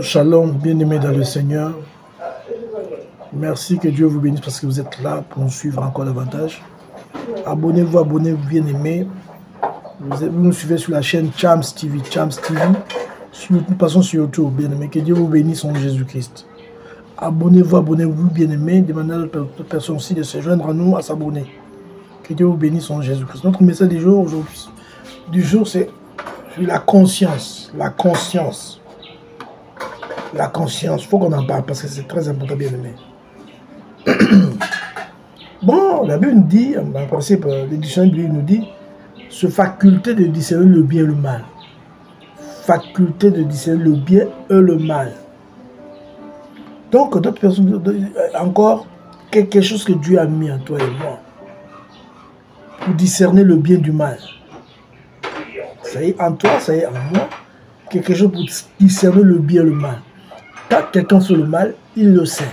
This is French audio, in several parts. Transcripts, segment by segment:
Shalom, bien-aimés dans le Seigneur. Merci, que Dieu vous bénisse parce que vous êtes là pour nous suivre encore davantage. Abonnez-vous, bien-aimés. Vous nous suivez sur la chaîne Chams TV. Nous passons sur YouTube, bien-aimés. Que Dieu vous bénisse en Jésus-Christ. Abonnez-vous, bien-aimés. Demandez à d'autres personnes aussi de se joindre à nous, à s'abonner. Que Dieu vous bénisse en Jésus-Christ. Notre message du jour, c'est la conscience. La conscience. La conscience, il faut qu'on en parle parce que c'est très important, bien aimé. Bon, la Bible nous dit, en principe, l'édition biblique nous dit, ce faculté de discerner le bien et le mal. Faculté de discerner le bien et le mal. Donc, d'autres personnes, encore, quelque chose que Dieu a mis en toi et moi, pour discerner le bien du mal. Ça y est, en toi, ça y est, en moi, quelque chose pour discerner le bien et le mal. Quand quelqu'un fait le mal, il le sait.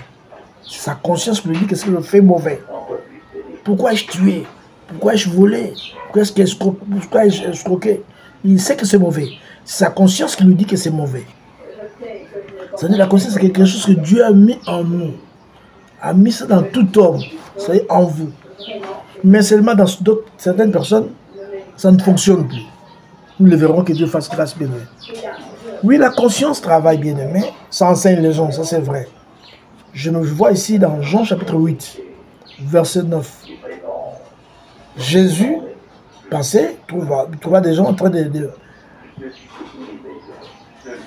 Sa conscience lui dit que ce qu'il fait mauvais. Pourquoi ai-je tué? Pourquoi ai-je volé? Pourquoi ai-je escroqué? Il sait que c'est mauvais. C'est sa conscience qui lui dit que c'est mauvais. C'est-à-dire la conscience, c'est quelque chose que Dieu a mis en nous. A mis ça dans tout homme. C'est en vous. Mais seulement dans certaines personnes, ça ne fonctionne plus. Nous le verrons, que Dieu fasse grâce, bien aimé. Oui, la conscience travaille, bien aimé. Ça enseigne les gens, ça c'est vrai. Je me vois ici dans Jean chapitre 8, verset 9. Jésus passait, trouva des gens en train de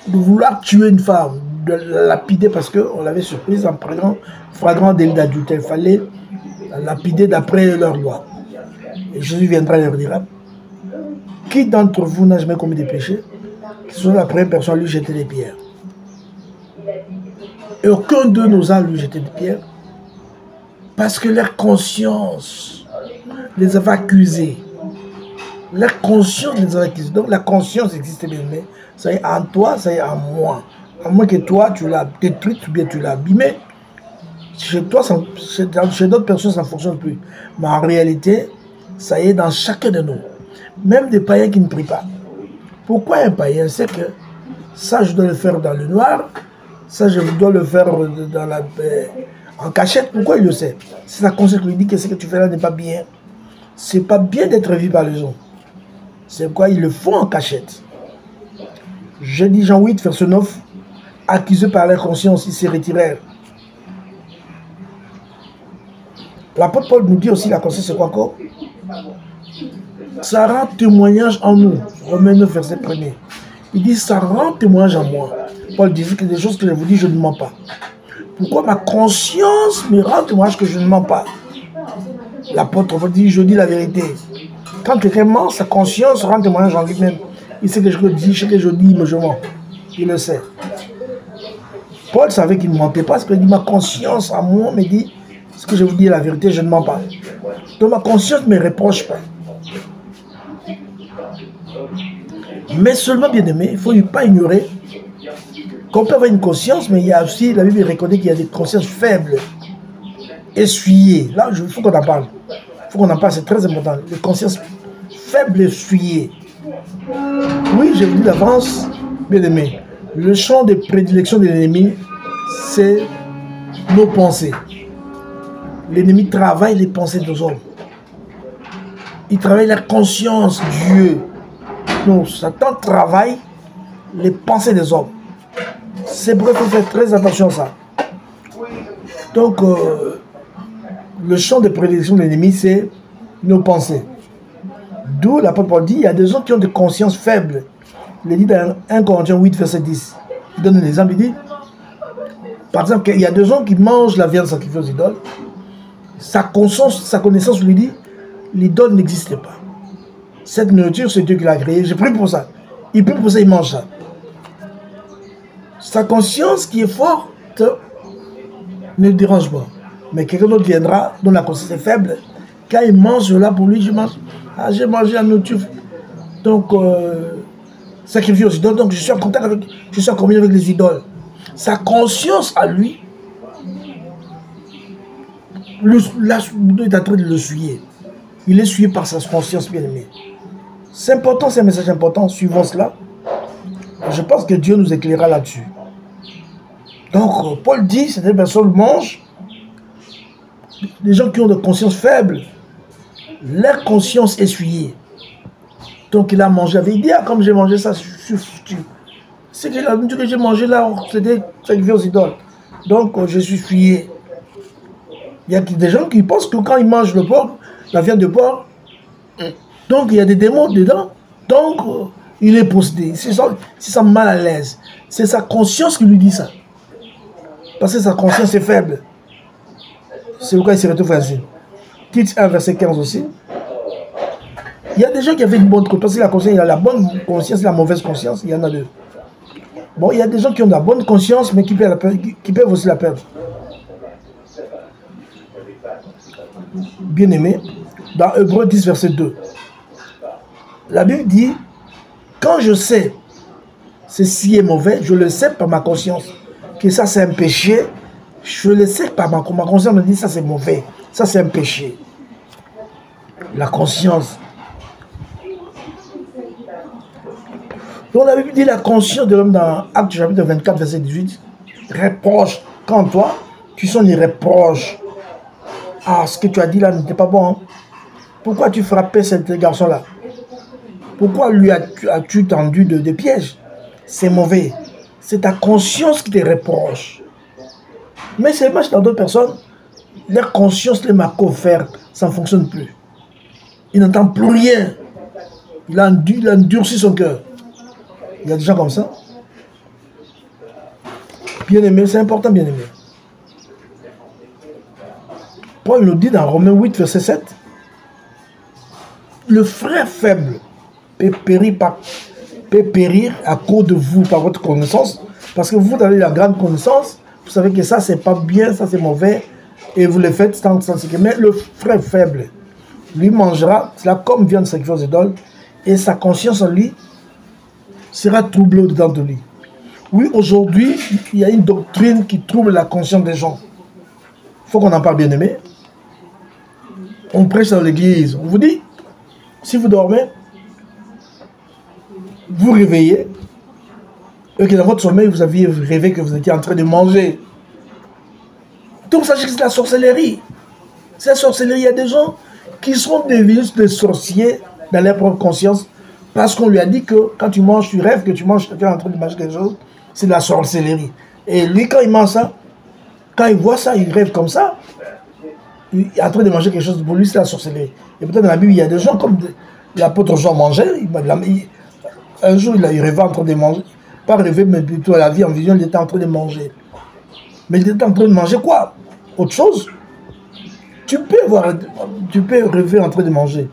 vouloir tuer une femme, de la lapider parce qu'on l'avait surprise en flagrant délit d'adultère. Il fallait la lapider d'après leur loi. Et Jésus viendra leur dire, qui d'entre vous n'a jamais commis des péchés? Que ce soit la première personne à lui jeter des pierres. Et aucun d'eux n'osa lui jeter des pierres parce que leur conscience les avait accusés. Leur conscience les avait accusés. Donc la conscience existe bien, mais ça est en toi, ça est en moi. À moins que toi, tu l'as détruite ou bien tu l'as abîmée. Chez toi, chez d'autres personnes, ça ne fonctionne plus. Mais en réalité, ça y est dans chacun de nous. Même des païens qui ne prient pas. Pourquoi un païen sait que ça, je dois le faire dans le noir, ça, je dois le faire en cachette? Pourquoi il le sait? C'est sa conscience qui lui dit que ce que tu fais là n'est pas bien. C'est pas bien d'être vu par les gens. C'est pourquoi ils le font en cachette. Je dis Jean 8, verset 9, accusés par leur conscience, ils se retirèrent. L'apôtre Paul nous dit aussi la conscience, c'est quoi encore? Ça rend témoignage en nous. Romains 9, verset 1er. Il dit, ça rend témoignage en moi. Paul disait que des choses que je vous dis, je ne mens pas. Pourquoi ma conscience me rend témoignage que je ne mens pas? L'apôtre Paul dit, je dis la vérité. Quand quelqu'un ment, sa conscience rend témoignage en lui-même. Il sait que je dis, ce que je dis, mais je mens. Il le sait. Paul savait qu'il ne mentait pas, parce qu'il dit, ma conscience en moi me dit, ce que je vous dis la vérité, je ne mens pas. Donc ma conscience ne me reproche pas. Mais seulement, bien aimé, il ne faut pas ignorer qu'on peut avoir une conscience, mais il y a aussi, la Bible reconnaît qu'il y a des consciences faibles, essuyées. Là, il faut qu'on en parle. Il faut qu'on en parle, c'est très important. Les consciences faibles, essuyées. Oui, je vous dis d'avance, bien aimé, le champ de prédilection de l'ennemi, c'est nos pensées. L'ennemi travaille les pensées des hommes. Il travaille la conscience, Dieu. Donc, Satan travaille les pensées des hommes. C'est pour ça qu'il faut faire très attention à ça. Donc, le champ de prédilection de l'ennemi, c'est nos pensées. D'où l'apôtre Paul dit, il y a des gens qui ont des consciences faibles. Il dit dans 1 Corinthiens 8, verset 10. Il donne un exemple, il dit, par exemple, il y a des gens qui mangent la viande sacrifiée aux idoles. Sa connaissance lui dit, l'idole n'existe pas. Cette nourriture, c'est Dieu qui l'a créée. Je prie pour ça. Il prie pour ça, il mange ça. Sa conscience qui est forte ne le dérange pas. Mais quelqu'un d'autre viendra, dont la conscience est faible. Quand il mange cela, pour lui, je mange. Ah, j'ai mangé la nourriture. Donc, sacrifié aux idoles. Donc, je suis en contact avec, je suis en communion avec les idoles. Sa conscience à lui, il est en train de le suyer. Il est suivi par sa conscience bien-aimée. C'est important, c'est un message important. Suivons cela. Je pense que Dieu nous éclairera là-dessus. Donc, Paul dit, certaines personnes mangent, les gens qui ont de conscience faible, leur conscience essuyée. Donc, il a mangé. Il dit, ah, comme j'ai mangé ça, c'est que la nourriture que j'ai mangé là, c'était sacrifié aux idoles. Donc, je suis fuyé. Il y a des gens qui pensent que quand ils mangent le porc, la viande de porc, donc il y a des démons dedans. Donc, il est possédé. Il se sent mal à l'aise. C'est sa conscience qui lui dit ça. Parce que sa conscience est faible. C'est pourquoi il se retrouve ainsi. Tite 1, verset 15 aussi. Il y a des gens qui avaient une bonne conscience. Parce que la conscience, il y a la bonne conscience et la mauvaise conscience. Il y en a deux. Bon, il y a des gens qui ont de la bonne conscience, mais qui peuvent aussi la perdre. Bien aimé, dans Hébreux 10, verset 2, la Bible dit, quand je sais ceci est mauvais, je le sais par ma conscience, que ça c'est un péché, je le sais par ma conscience me dit ça c'est mauvais, ça c'est un péché. La conscience. Donc la Bible dit la conscience de l'homme dans Actes chapitre 24, verset 18, reproche, quand toi, tu sens les reproches. Ah, ce que tu as dit là n'était pas bon. Hein? Pourquoi tu frappais ce garçon-là? Pourquoi lui as-tu tendu de pièges? C'est mauvais. C'est ta conscience qui te reproche. Mais c'est dommage dans d'autres personnes, leur conscience, les marques faire, ça ne fonctionne plus. Il n'entend plus rien. Il a endurci son cœur. Il y a des gens comme ça. Bien-aimé, c'est important, bien-aimé. Paul nous dit dans Romains 8, verset 7, le frère faible peut périr à cause de vous par votre connaissance, parce que vous avez la grande connaissance, vous savez que ça c'est pas bien, ça c'est mauvais, et vous le faites sans que. Mais le frère faible, lui mangera, cela comme viande sacrifiée aux idoles, et sa conscience en lui sera troublée au-dedans de lui. Oui, aujourd'hui, il y a une doctrine qui trouble la conscience des gens. Il faut qu'on en parle, bien aimé. On prêche dans l'église. On vous dit, si vous dormez, vous réveillez, et que dans votre sommeil, vous aviez rêvé que vous étiez en train de manger. Donc, sachez que c'est la sorcellerie. C'est la sorcellerie. Il y a des gens qui sont devenus des sorciers dans leur propre conscience parce qu'on lui a dit que quand tu manges, tu rêves que tu manges, tu es en train de manger quelque chose. C'est de la sorcellerie. Et lui, quand il mange ça, quand il voit ça, il rêve comme ça. Il est en train de manger quelque chose, pour lui c'est la sorcellerie. Et peut-être dans la Bible, il y a des gens comme l'apôtre Jean mangeait, un jour il rêvait en train de manger, pas rêver mais plutôt la vie en vision, il était en train de manger. Mais il était en train de manger quoi? Autre chose. Tu peux rêver en train de manger,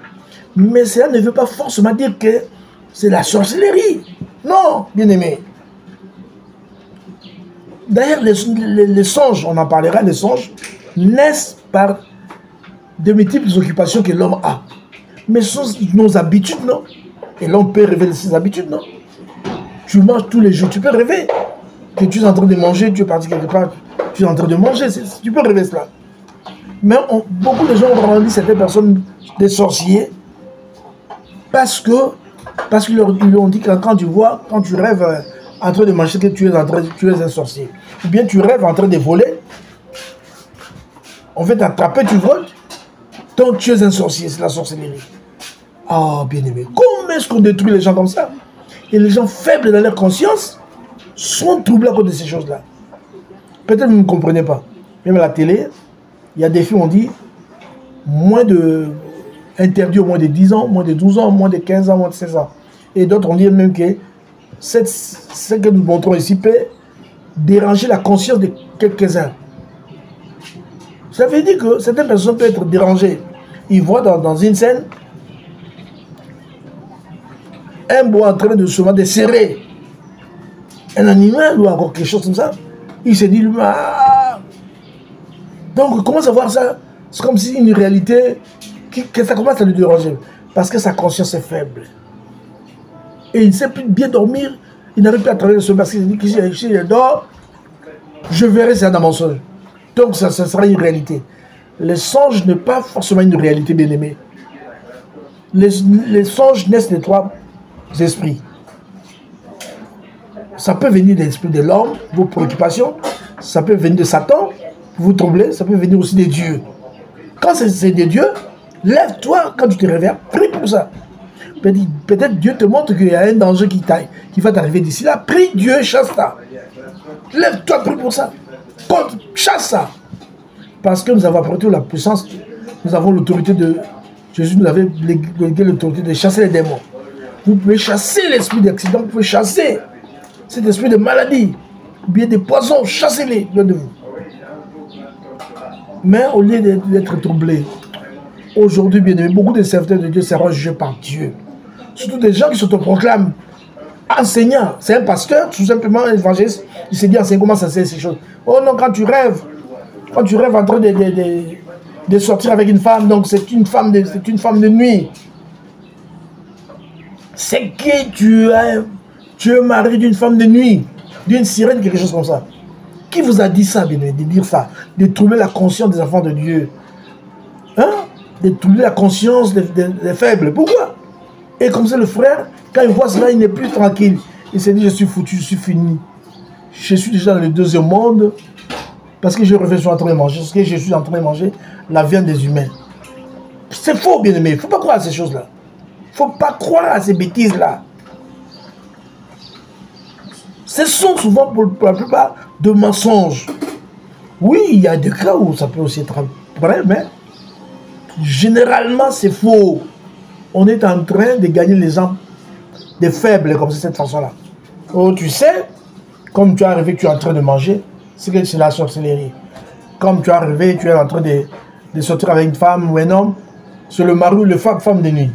mais cela ne veut pas forcément dire que c'est la sorcellerie. Non, bien aimé. D'ailleurs, les songes, on en parlera, les songes naissent par de multiples occupations que l'homme a. Mais ce sont nos habitudes, non? Et l'homme peut rêver de ses habitudes, non? Tu manges tous les jours, tu peux rêver que tu es en train de manger, tu es parti quelque part, tu es en train de manger, tu peux rêver cela. Mais beaucoup de gens ont rendu certaines personnes des sorciers parce qu'ils leur ont dit que quand tu vois, quand tu rêves en train de manger, que tu es un sorcier. Ou bien tu rêves en train de voler, on veut t'attraper, tu voles, donc tu es un sorcier, c'est la sorcellerie. Ah, bien aimé, comment est-ce qu'on détruit les gens comme ça? Et les gens faibles dans leur conscience sont troublés à cause de ces choses-là. Peut-être que vous ne comprenez pas. Même à la télé, il y a des films, on dit, interdit au moins de 10 ans, moins de 12 ans, moins de 15 ans, moins de 16 ans. Et d'autres, on dit même que ce que nous montrons ici peut déranger la conscience de quelques-uns. Ça veut dire que certaines personnes peuvent être dérangées. Ils voient dans une scène un bois en train de se serrer un animal ou encore quelque chose comme ça. Il se dit, ah. Donc il commence à voir ça. C'est comme si une réalité que ça commence à le déranger. Parce que sa conscience est faible. Et il ne sait plus bien dormir. Il n'arrive plus à travailler le sommeil parce qu'il dit que si il dort, je verrai ça dans mon songe. Donc ça sera une réalité. Les songes n'est pas forcément une réalité, bien aimée. Les songes naissent des trois esprits. Ça peut venir de l'esprit de l'homme, vos préoccupations. Ça peut venir de Satan, pour vous troubler, ça peut venir aussi des dieux. Quand c'est des dieux, lève-toi quand tu te réveilles, prie pour ça. Peut-être Dieu te montre qu'il y a un danger qui va t'arriver d'ici là. Prie Dieu, chasse ça. Lève-toi, prie pour ça. Chasse ça. Parce que nous avons apporté la puissance, nous avons l'autorité de... Jésus nous avait légué l'autorité de chasser les démons. Vous pouvez chasser l'esprit d'accident, vous pouvez chasser cet esprit de maladie, ou bien des poisons, chassez-les loin de vous. Mais au lieu d'être troublés, aujourd'hui, bien aimé, beaucoup de serviteurs de Dieu seront jugés par Dieu. Surtout des gens qui s'autoproclament enseignants. C'est un pasteur, tout simplement un évangéliste, il s'est dit enseigner comment ça c'est ces choses. Oh non, quand tu rêves en train de sortir avec une femme, donc c'est une femme de nuit. C'est que tu es marié d'une femme de nuit, d'une sirène, quelque chose comme ça. Qui vous a dit ça, bien aimé, de dire ça, de troubler la conscience des enfants de Dieu? Hein? De troubler la conscience des faibles. Pourquoi? Et comme ça, le frère, quand il voit cela, il n'est plus tranquille. Il s'est dit, je suis foutu, je suis fini. Je suis déjà dans le deuxième monde, parce que je suis en train de manger. Ce que je suis en train de manger, la viande des humains. C'est faux, bien aimé. Il ne faut pas croire à ces choses-là. Il ne faut pas croire à ces bêtises-là. Ce sont souvent, pour la plupart, de mensonges. Oui, il y a des cas où ça peut aussi être vrai, mais généralement, c'est faux. On est en train de gagner les gens des faibles, comme c'est cette façon-là. Oh, tu sais, comme tu es arrivé, tu es en train de manger, c'est la sorcellerie. Comme tu es arrivé, tu es en train de sortir avec une femme ou un homme, c'est le mari ou le femme de nuit.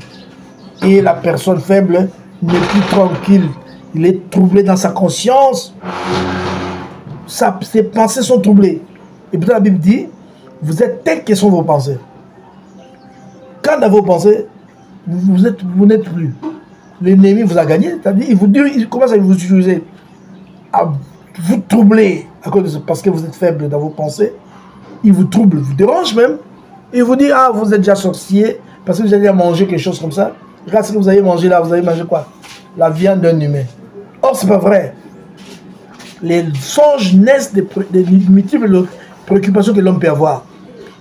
Et la personne faible n'est plus tranquille. Il est troublé dans sa conscience. Ses pensées sont troublées. Et puis la Bible dit, vous êtes tels que sont vos pensées. Quand dans vos pensées, vous n'êtes plus. L'ennemi vous a gagné, c'est-à-dire il commence à vous utiliser, à vous troubler à cause de ça, parce que vous êtes faible dans vos pensées. Il vous trouble, vous dérange même. Il vous dit, ah, vous êtes déjà sorcier, parce que vous allez manger quelque chose comme ça. Regarde ce que vous avez mangé là, vous avez mangé quoi? La viande d'un humain. Or, c'est pas vrai. Les songes naissent des multiples préoccupations que l'homme peut avoir.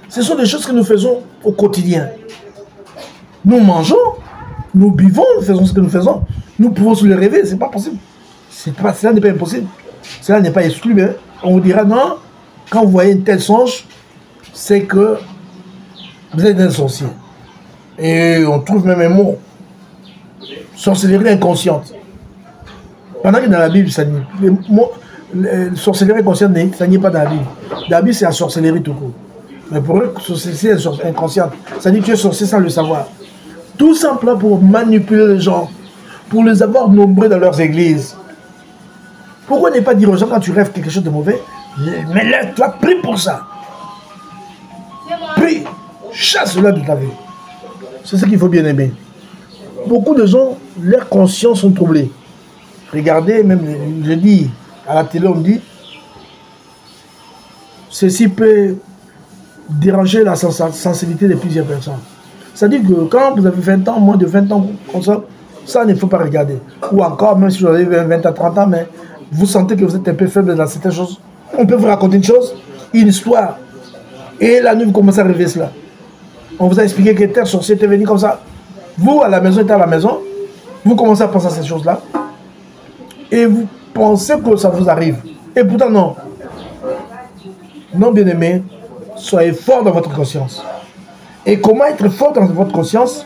Ce sont des choses que nous faisons au quotidien. Nous mangeons, nous buvons, nous faisons ce que nous faisons. Nous pouvons se le rêver, c'est pas possible. Cela n'est pas impossible. Cela n'est pas exclu. Mais on vous dira non, quand vous voyez un tel songe, c'est que vous êtes un sorcier. Et on trouve même un mot. Sorcellerie inconsciente. Pendant que dans la Bible, ça dit, sorcellerie inconsciente, ça n'y est pas dans la Bible. Dans la Bible, c'est la sorcellerie tout court. Mais pour eux, sorcellerie inconsciente, ça dit que tu es sorcier sans le savoir. Tout simplement pour manipuler les gens, pour les avoir nombreux dans leurs églises. Pourquoi ne pas dire aux gens quand tu rêves quelque chose de mauvais, mais là, tu as pris pour ça. Prie, chasse-le de ta vie. C'est ce qu'il faut bien aimer. Beaucoup de gens, leurs consciences sont troublées. Regardez, même je dis, à la télé, on dit, ceci peut déranger la sensibilité de plusieurs personnes. C'est-à-dire que quand vous avez 20 ans, moins de 20 ans, comme ça ne faut pas regarder. Ou encore, même si vous avez 20 à 30 ans, mais vous sentez que vous êtes un peu faible dans certaines choses, on peut vous raconter une chose, une histoire. Et la nuit, vous commencez à rêver cela. On vous a expliqué que tel sorcier était venu comme ça. Vous, à la maison, êtes à la maison, vous commencez à penser à ces choses-là. Et vous pensez que ça vous arrive. Et pourtant, non. Non, bien-aimé, soyez fort dans votre conscience. Et comment être fort dans votre conscience?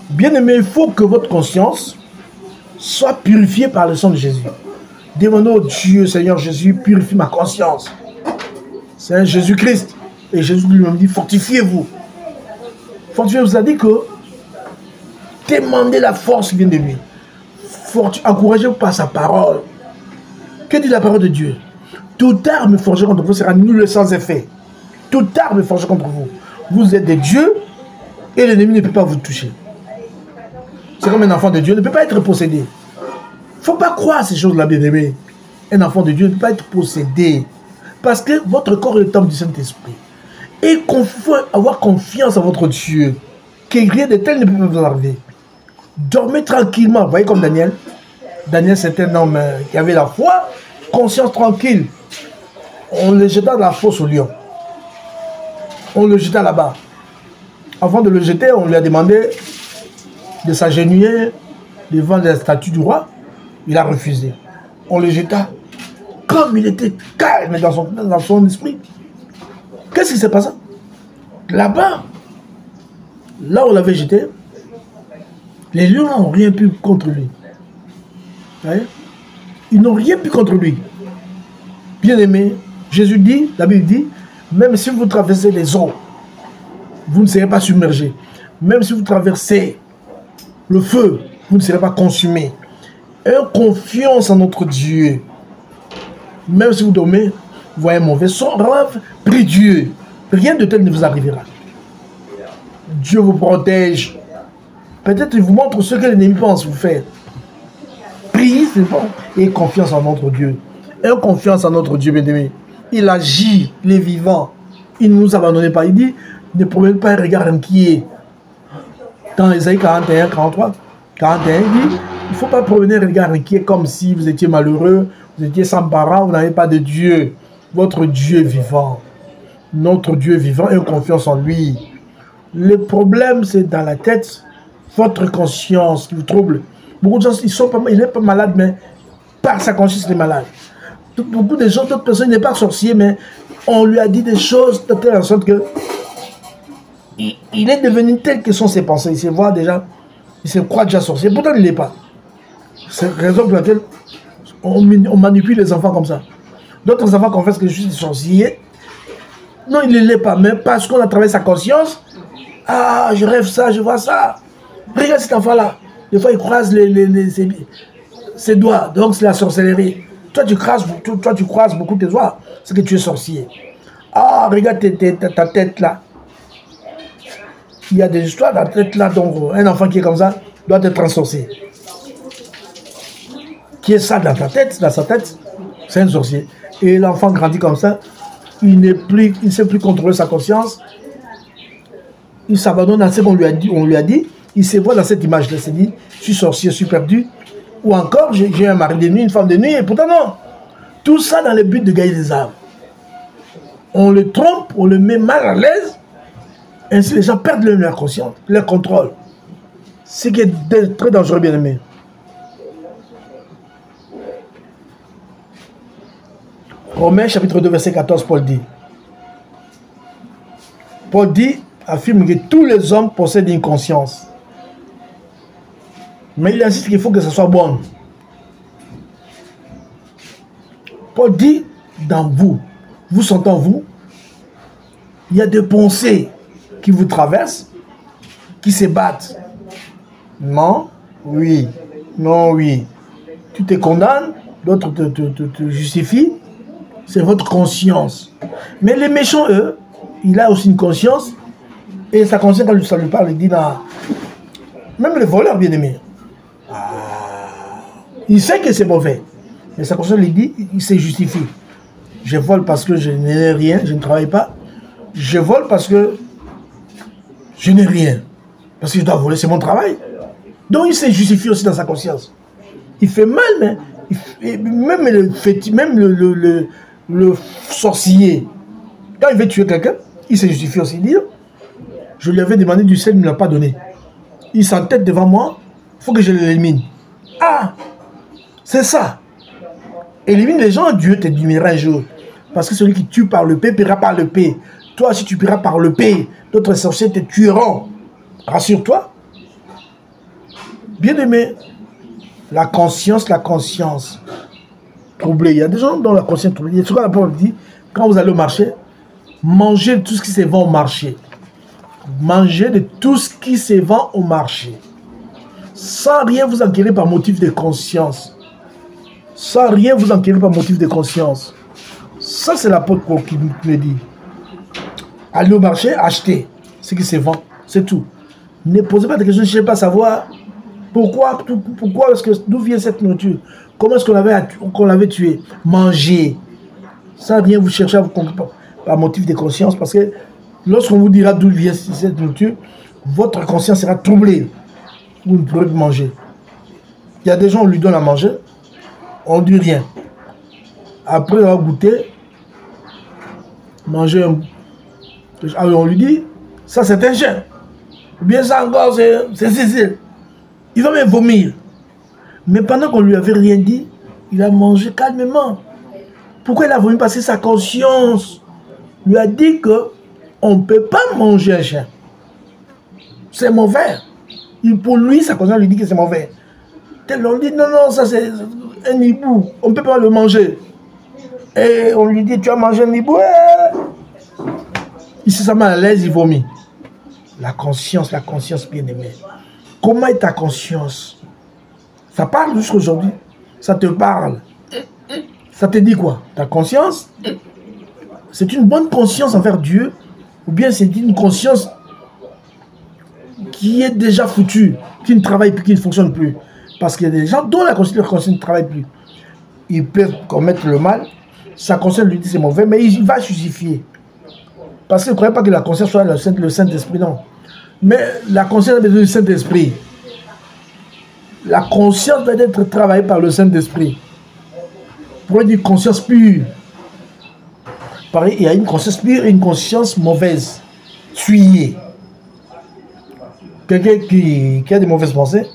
Bien-aimé, il faut que votre conscience soit purifiée par le sang de Jésus. Demandez au Dieu, Seigneur Jésus, purifie ma conscience. C'est Jésus-Christ. Et Jésus lui-même dit, fortifiez-vous. Fortifiez-vous, ça dit que demandez la force qui vient de lui. Encouragez-vous par sa parole. Que dit la parole de Dieu? Toute arme forgée contre vous sera nulle sans effet. Toute arme forgée contre vous. Vous êtes des dieux et l'ennemi ne peut pas vous toucher. C'est comme un enfant de Dieu ne peut pas être possédé. Il ne faut pas croire à ces choses-là, bien-aimé. Un enfant de Dieu ne peut pas être possédé. Parce que votre corps est le temple du Saint-Esprit. Et qu'il faut avoir confiance en votre Dieu. Que rien de tel ne peut vous arriver. Dormez tranquillement. Vous voyez comme Daniel. Daniel, c'est un homme qui avait la foi, conscience tranquille. On le jeta dans la fosse au lion. On le jeta là-bas. Avant de le jeter, on lui a demandé de s'agenouiller devant la statue du roi. Il a refusé. On le jeta. Comme il était calme dans son esprit. Qu'est-ce qui s'est passé? Là-bas, là où on l'avait jeté, les lions n'ont rien pu contre lui. Voyez? Ils n'ont rien pu contre lui. Bien aimé, Jésus dit, la Bible dit, même si vous traversez les eaux, vous ne serez pas submergé. Même si vous traversez le feu, vous ne serez pas consumé. Ayez confiance en notre Dieu. Même si vous dormez, vous voyez un mauvais sort, prie Dieu. Rien de tel ne vous arrivera. Dieu vous protège. Peut-être il vous montre ce que l'ennemi pense vous faire. Priez, c'est bon. Et confiance en notre Dieu. Ayez confiance en notre Dieu, bien-aimé. Il agit, il est vivant. Il ne nous abandonne pas. Il dit, ne promenez pas un regard inquiet. Dans Ésaïe 41, 43, 41, il dit, il ne faut pas promener un regard inquiet comme si vous étiez malheureux, vous étiez sans parents, vous n'avez pas de Dieu. Votre Dieu est vivant. Notre Dieu est vivant et confiance en lui. Le problème, c'est dans la tête, votre conscience qui vous trouble. Beaucoup de gens, il n'est pas malade, mais par sa conscience, il est malade. Beaucoup de gens, d'autres personnes, il n'est pas sorcier, mais on lui a dit des choses de telle sorte que il est devenu tel que sont ses pensées. Il se voit déjà, il se croit déjà sorcier. Pourtant, il ne l'est pas. C'est la raison pour laquelle on manipule les enfants comme ça. D'autres enfants confessent que je suis sorcier. Non, il ne l'est pas, mais parce qu'on a travaillé sa conscience. Ah, je rêve ça, je vois ça. Regarde cet enfant-là. Des fois, il croise ses doigts. Donc, c'est la sorcellerie. Toi, tu croises beaucoup tes doigts. C'est que tu es sorcier. Ah, regarde ta tête là. Il y a des histoires dans la tête là. Donc, un enfant qui est comme ça doit être un sorcier. Qui est ça dans ta tête, dans sa tête, c'est un sorcier. Et l'enfant grandit comme ça. Il ne sait plus contrôler sa conscience. Il s'abandonne à ce qu'on lui a dit. Il se voit dans cette image-là. Il se dit, je suis sorcier, je suis perdu. Ou encore, j'ai un mari de nuit, une femme de nuit. Et pourtant, non. Tout ça dans le but de gagner des âmes. On le trompe, on le met mal à l'aise. Ainsi, les gens perdent leur conscience, leur contrôle. Ce qui est très dangereux, bien aimé. Romains chapitre 2, verset 14, Paul dit, affirme que tous les hommes possèdent une conscience. Mais il insiste qu'il faut que ce soit bon. Paul dit, dans vous sentez en vous, il y a des pensées qui vous traversent, qui se battent. Non, oui, non, oui. Tu te condamnes, d'autres te justifient. C'est votre conscience. Mais les méchants, eux, il a aussi une conscience. Et sa conscience, quand ça lui parle, il dit, non. Même les voleurs, bien aimés. Il sait que c'est mauvais. Mais sa conscience lui dit, il se justifie. Je vole parce que je n'ai rien, je ne travaille pas. Je vole parce que je n'ai rien. Parce que je dois voler, c'est mon travail. Donc il se justifie aussi dans sa conscience. Il fait mal, mais même le sorcier, quand il veut tuer quelqu'un, il se justifie aussi. Dire, je lui avais demandé du sel, il ne me l'a pas donné. Il s'entête devant moi, il faut que je l'élimine. Ah, c'est ça. Élimine les gens, Dieu te dira un jour. Parce que celui qui tue par le paix, paiera par le paix. Toi, si tu paieras par le paix, d'autres sorciers te tueront. Rassure-toi. Bien aimé, la conscience troublée. Il y a des gens dont la conscience troublée. C'est ce que la parole dit, quand vous allez au marché, mangez tout ce qui se vend au marché. Mangez de tout ce qui se vend au marché. Sans rien vous enquérir par motif de conscience. Sans rien vous enquérir par motif de conscience. Ça, c'est l'apôtre Paul qui me dit. Allez au marché, achetez ce qui se vend. C'est tout. Ne posez pas de questions, je ne cherchez pas à savoir pourquoi est-ce que d'où vient cette nourriture. Comment est-ce qu'on l'avait tué. Mangez. Sans rien vous chercher à vous comprendre par motif de conscience. Parce que lorsqu'on vous dira d'où vient cette nourriture, votre conscience sera troublée. Vous ne pourrez plus manger. Il y a des gens, on lui donne à manger, on ne dit rien. Après, on va goûter, manger un... Alors, on lui dit, ça c'est un chien. Ou bien ça encore, c'est Cécile. Il va même vomir. Mais pendant qu'on ne lui avait rien dit, il a mangé calmement. Pourquoi il a vomi? Parce que sa conscience lui a dit qu'on ne peut pas manger un chien. C'est mauvais. Pour lui, sa conscience lui dit que c'est mauvais. On lui dit, non, non, ça c'est un hibou. On ne peut pas le manger. Et on lui dit, tu as mangé un hibou. Il se sent mal à l'aise, il vomit. La conscience bien aimée. Comment est ta conscience? Ça parle jusqu'aujourd'hui. Ça te parle. Ça te dit quoi? Ta conscience? C'est une bonne conscience envers Dieu, ou bien c'est une conscience qui est déjà foutue, qui ne travaille plus, qui ne fonctionne plus. Parce qu'il y a des gens dont la conscience ne travaille plus. Ils peuvent commettre le mal, sa conscience lui dit c'est mauvais, mais il va justifier. Parce qu'il ne croyait pas que la conscience soit le Saint-Esprit, non. Mais la conscience a besoin du Saint-Esprit. La conscience doit être travaillée par le Saint-Esprit. Pour être une conscience pure. Pareil, il y a une conscience pure et une conscience mauvaise, tuyée. Quelqu'un qui a des mauvaises pensées,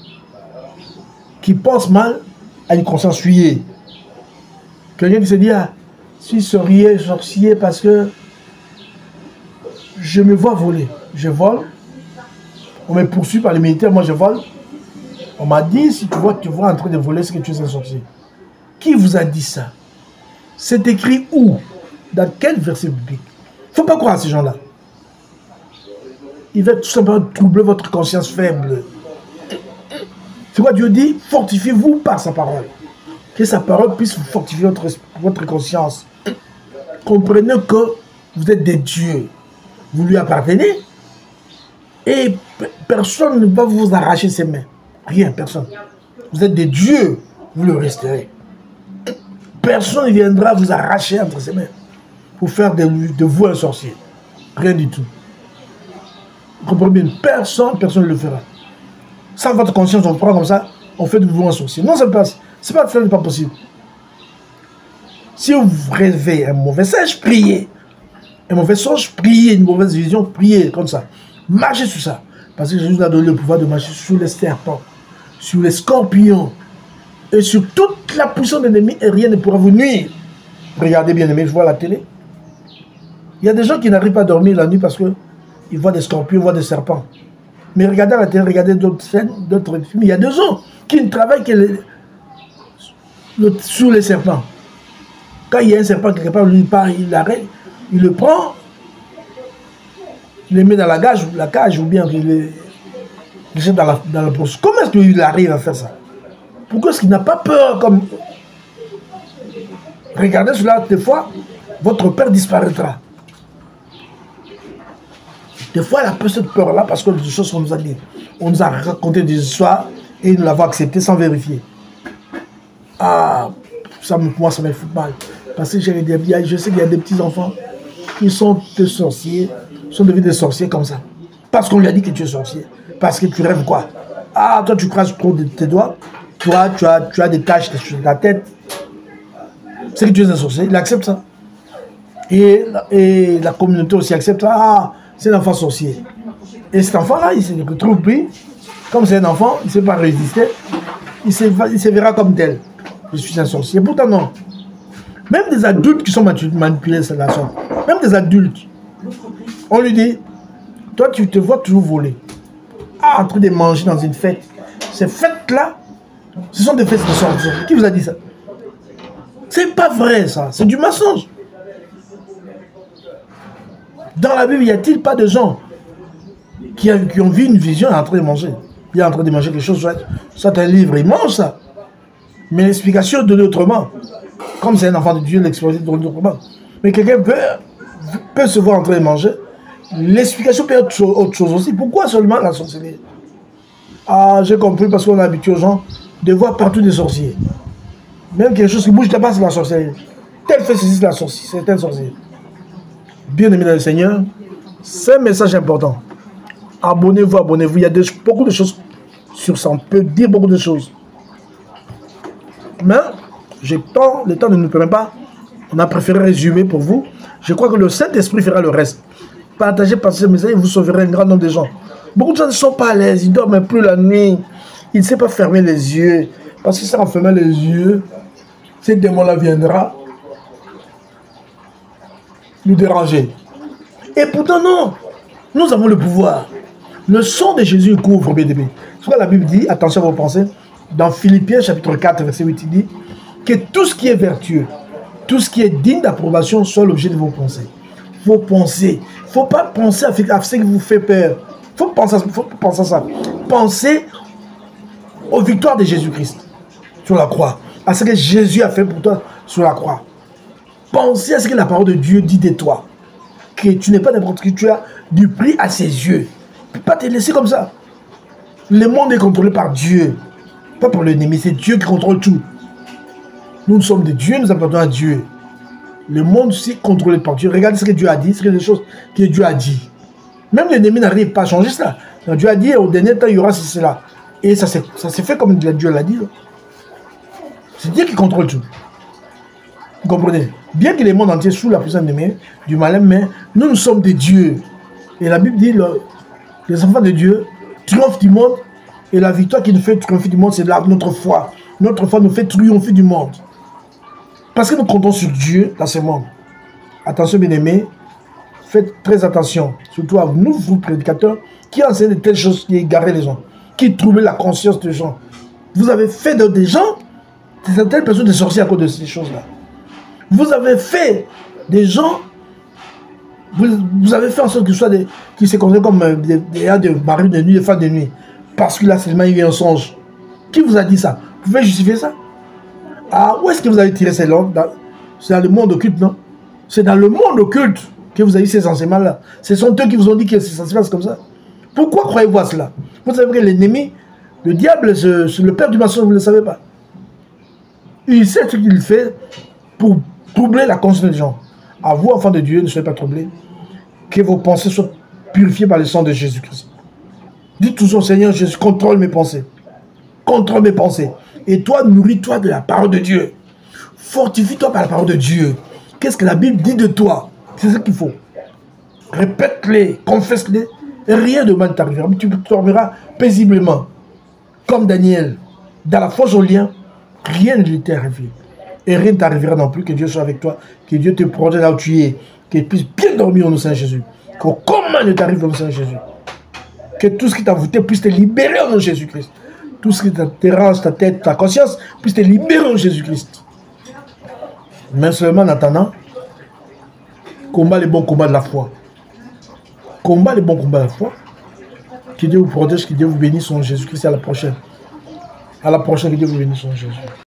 qui pense mal, a une conscience tuyée. Quelqu'un qui se dit, ah, si sorcier parce que je me vois voler. Je vole. On me poursuit par les militaires, moi je vole. On m'a dit, si tu vois en train de voler, c'est que tu es un sorcier. Qui vous a dit ça? C'est écrit où? Dans quel verset biblique? Il ne faut pas croire à ces gens-là. Il va tout simplement troubler votre conscience faible. C'est quoi Dieu dit? Fortifiez-vous par sa parole. Que sa parole puisse fortifier votre conscience. Comprenez que vous êtes des dieux. Vous lui appartenez. Et personne ne va vous arracher ses mains. Rien, personne. Vous êtes des dieux. Vous le resterez. Personne ne viendra vous arracher entre ses mains pour faire de vous un sorcier. Rien du tout. Vous comprenez bien? Personne ne le fera. Sans votre conscience, on prend comme ça, on fait de vous un sorcier. Non, ça n'est pas possible. Si vous rêvez un mauvais singe, priez. Un mauvais songe, priez. Une mauvaise vision, priez comme ça. Marchez sur ça. Parce que Jésus nous a donné le pouvoir de marcher sur les serpents, sur les scorpions et sur toute la puissance de l'ennemi et rien ne pourra vous nuire. Regardez bien aimé, je vois la télé. Il y a des gens qui n'arrivent pas à dormir la nuit parce qu'ils voient des scorpions, ils voient des serpents. Mais regardez la télé, regardez d'autres scènes, d'autres films. Il y a des gens qui ne travaillent que sur les serpents. Quand il y a un serpent quelque part, lui, il l'arrête, il le prend, il le met dans la cage ou bien il le jette dans la poche. Comment est-ce qu'il arrive à faire ça? Pourquoi est-ce qu'il n'a pas peur comme... Regardez cela, des fois, votre père disparaîtra. Des fois, il a peu cette peur-là parce que des choses qu'on nous a dit. On nous a raconté des histoires et nous l'avons accepté sans vérifier. Ah, moi, ça me fout mal. Parce que je sais qu'il y a des petits-enfants qui sont des sorciers, sont devenus des sorciers comme ça. Parce qu'on lui a dit que tu es sorcier. Parce que tu rêves quoi? Ah, toi, tu craches trop de tes doigts. Toi, tu as des taches sur ta tête. C'est que tu es un sorcier. Il accepte ça. Et la communauté aussi accepte ça. Ah, c'est un enfant sorcier. Et cet enfant-là, il se retrouve pris. Comme c'est un enfant, il ne sait pas résister. Il se verra comme tel. Je suis un sorcier. Pourtant, non. Même des adultes qui sont manipulés de la sorte. Même des adultes. On lui dit, toi, tu te vois toujours voler. Ah, en train de manger dans une fête. Ces fêtes-là, ce sont des fêtes de sorciers. Qui vous a dit ça? C'est pas vrai, ça. C'est du mensonge. Dans la Bible, y a-t-il pas de gens qui ont vu une vision et en train de manger? Il est en train de manger quelque chose, soit un livre, il mange ça. Mais l'explication est donnée autrement. Comme c'est un enfant de Dieu, l'explication est donnée autrement. Mais quelqu'un peut se voir en train de manger. L'explication peut être autre chose aussi. Pourquoi seulement la sorcellerie? Ah, j'ai compris parce qu'on est habitué aux gens de voir partout des sorciers. Même quelque chose qui bouge là-bas, c'est la sorcellerie. Tel fait ceci, c'est la sorcière, c'est un sorcier. Bien aimé dans le Seigneur, c'est un message important. Abonnez-vous, abonnez-vous. Il y a beaucoup de choses sur ça. On peut dire beaucoup de choses. Mais le temps ne nous permet pas. On a préféré résumer pour vous. Je crois que le Saint-Esprit fera le reste. Partagez par ce message et vous sauverez un grand nombre de gens. Beaucoup de gens ne sont pas à l'aise, ils ne dorment plus la nuit. Ils ne savent pas fermer les yeux. Parce que ça, en fermant les yeux, ce démon-là viendra nous déranger. Et pourtant, non. Nous avons le pouvoir. Le sang de Jésus couvre, bien aimé. C'est pourquoi la Bible dit, attention à vos pensées, dans Philippiens chapitre 4, verset 8, il dit que tout ce qui est vertueux, tout ce qui est digne d'approbation soit l'objet de vos pensées. Vos pensées. Il ne faut pas penser à ce qui vous fait peur. Il faut penser à ça. Pensez aux victoires de Jésus-Christ sur la croix. À ce que Jésus a fait pour toi sur la croix. Pensez à ce que la parole de Dieu dit de toi. Que tu n'es pas n'importe qui, tu as du prix à ses yeux. Tu ne peux pas te laisser comme ça. Le monde est contrôlé par Dieu. Pas par l'ennemi, c'est Dieu qui contrôle tout. Nous sommes de Dieu, nous appartenons à Dieu. Le monde aussi contrôlé par Dieu. Regardez ce que Dieu a dit, ce que les choses que Dieu a dit. Même l'ennemi n'arrive pas à changer cela. Donc Dieu a dit, au dernier temps, il y aura cela. Et ça s'est fait comme Dieu l'a dit. C'est Dieu qui contrôle tout. Vous comprenez? Bien que le monde entier sous la puissance du malin, mais nous sommes des dieux. Et la Bible dit, les enfants de Dieu triomphent du monde. Et la victoire qui nous fait triompher du monde, c'est notre foi. Notre foi nous fait triompher du monde. Parce que nous comptons sur Dieu dans ce monde. Attention, bien-aimés, faites très attention. Surtout à nous, vous prédicateurs, qui enseignent de telles choses qui égarent les gens, qui troublent la conscience des gens. Vous avez fait des gens, certaines personnes des sorciers à cause de ces choses-là. Vous avez fait des gens, vous avez fait en sorte qu'ils se considèrent comme des maris de nuit, des femmes de nuit. Parce que là, seulement il y a eu un songe. Qui vous a dit ça? Vous pouvez justifier ça? Ah, où est-ce que vous avez tiré ces langues? C'est dans le monde occulte, non? C'est dans le monde occulte que vous avez eu ces enseignements-là. Ce sont eux qui vous ont dit que ça se passe comme ça. Pourquoi croyez-vous à cela? Vous savez que l'ennemi, le diable, c'est le père du mensonge, vous ne le savez pas. Il sait ce qu'il fait pour troubler la conscience des gens. À vous, enfants de Dieu, ne soyez pas troublés. Que vos pensées soient purifiées par le sang de Jésus-Christ. Dites toujours, Seigneur Jésus, contrôle mes pensées. Contrôle mes pensées. Et toi, nourris-toi de la parole de Dieu. Fortifie-toi par la parole de Dieu. Qu'est-ce que la Bible dit de toi? C'est ce qu'il faut. Répète-les, confesse-les. Et rien de mal t'arrivera. Mais tu dormiras paisiblement. Comme Daniel. Dans la fosse aux lions, rien ne lui t'est arrivé. Et rien ne t'arrivera non plus. Que Dieu soit avec toi. Que Dieu te protège là où tu es. Que tu puisses bien dormir au nom de Saint Jésus. Que comment ne t'arrive au nom de Saint Jésus. Que tout ce qui t'a voûté puisse te libérer au nom de Jésus-Christ. Tout ce qui te dérange, ta tête, ta conscience, puisse te libérer au nom de Jésus-Christ. Mais seulement en attendant, combat les bons combats de la foi. Combat les bons combats de la foi. Que Dieu vous protège, que Dieu vous bénisse au nom de Jésus-Christ. À la prochaine. À la prochaine, que Dieu vous bénisse au nom de Jésus.